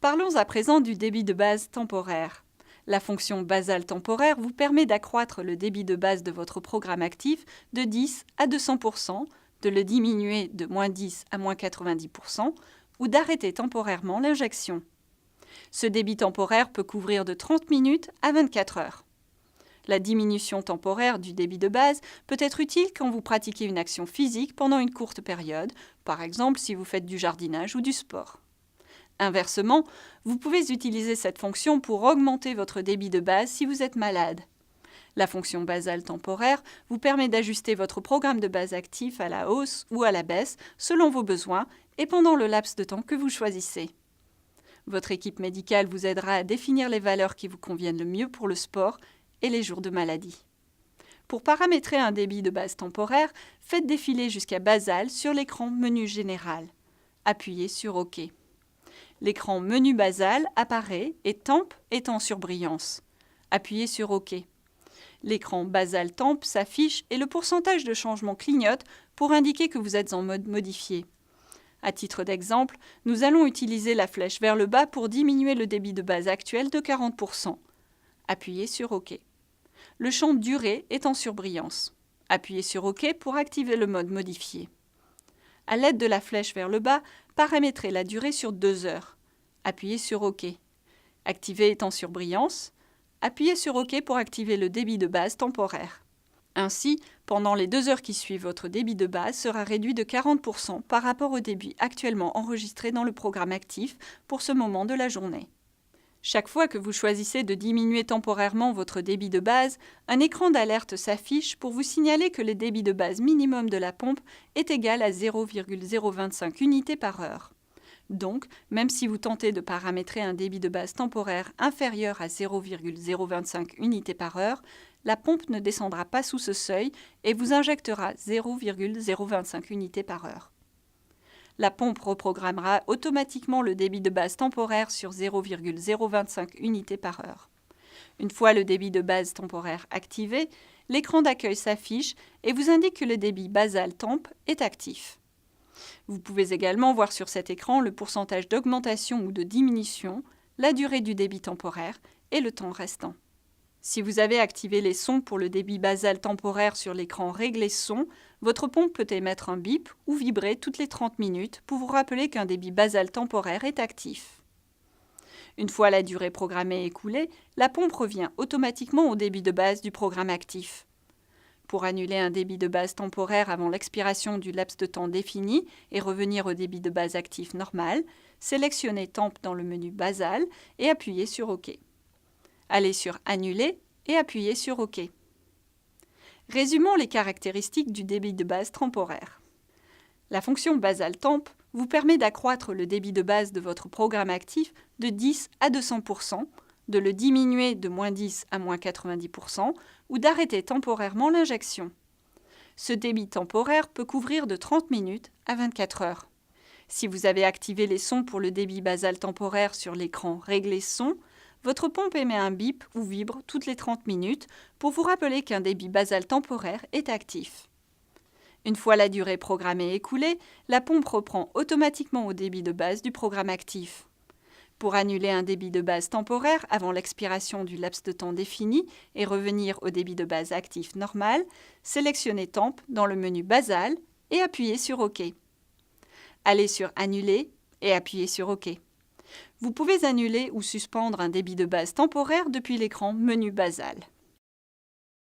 Parlons à présent du débit de base temporaire. La fonction basale temporaire vous permet d'accroître le débit de base de votre programme actif de 10 à 200%, de le diminuer de -10 à -90% ou d'arrêter temporairement l'injection. Ce débit temporaire peut couvrir de 30 minutes à 24 heures. La diminution temporaire du débit de base peut être utile quand vous pratiquez une action physique pendant une courte période, par exemple si vous faites du jardinage ou du sport. Inversement, vous pouvez utiliser cette fonction pour augmenter votre débit de base si vous êtes malade. La fonction basale temporaire vous permet d'ajuster votre programme de base actif à la hausse ou à la baisse selon vos besoins et pendant le laps de temps que vous choisissez. Votre équipe médicale vous aidera à définir les valeurs qui vous conviennent le mieux pour le sport et les jours de maladie. Pour paramétrer un débit de base temporaire, faites défiler jusqu'à basal sur l'écran menu général. Appuyez sur OK. L'écran menu basal apparaît et temp est en surbrillance. Appuyez sur OK. L'écran basal temp s'affiche et le pourcentage de changement clignote pour indiquer que vous êtes en mode modifié. À titre d'exemple, nous allons utiliser la flèche vers le bas pour diminuer le débit de base actuel de 40%. Appuyez sur OK. Le champ durée est en surbrillance. Appuyez sur OK pour activer le mode modifié. À l'aide de la flèche vers le bas, paramétrez la durée sur 2 heures. Appuyez sur OK. Activer est en surbrillance. Appuyez sur OK pour activer le débit de base temporaire. Ainsi, pendant les 2 heures qui suivent, votre débit de base sera réduit de 40% par rapport au débit actuellement enregistré dans le programme actif pour ce moment de la journée. Chaque fois que vous choisissez de diminuer temporairement votre débit de base, un écran d'alerte s'affiche pour vous signaler que le débit de base minimum de la pompe est égal à 0,025 unités par heure. Donc, même si vous tentez de paramétrer un débit de base temporaire inférieur à 0,025 unités par heure, la pompe ne descendra pas sous ce seuil et vous injectera 0,025 unités par heure. La pompe reprogrammera automatiquement le débit de base temporaire sur 0,025 unités par heure. Une fois le débit de base temporaire activé, l'écran d'accueil s'affiche et vous indique que le débit basal temp est actif. Vous pouvez également voir sur cet écran le pourcentage d'augmentation ou de diminution, la durée du débit temporaire et le temps restant. Si vous avez activé les sons pour le débit basal temporaire sur l'écran Régler son, votre pompe peut émettre un bip ou vibrer toutes les 30 minutes pour vous rappeler qu'un débit basal temporaire est actif. Une fois la durée programmée écoulée, la pompe revient automatiquement au débit de base du programme actif. Pour annuler un débit de base temporaire avant l'expiration du laps de temps défini et revenir au débit de base actif normal, sélectionnez Temp dans le menu Basal et appuyez sur OK. Allez sur Annuler et appuyez sur OK. Résumons les caractéristiques du débit de base temporaire. La fonction basal temp vous permet d'accroître le débit de base de votre programme actif de 10 à 200%, de le diminuer de -10 à -90% ou d'arrêter temporairement l'injection. Ce débit temporaire peut couvrir de 30 minutes à 24 heures. Si vous avez activé les sons pour le débit basal temporaire sur l'écran Régler son, votre pompe émet un bip ou vibre toutes les 30 minutes pour vous rappeler qu'un débit basal temporaire est actif. Une fois la durée programmée écoulée, la pompe reprend automatiquement au débit de base du programme actif. Pour annuler un débit de base temporaire avant l'expiration du laps de temps défini et revenir au débit de base actif normal, sélectionnez Temp dans le menu Basal et appuyez sur OK. Allez sur Annuler et appuyez sur OK. Vous pouvez annuler ou suspendre un débit de base temporaire depuis l'écran Menu Basal.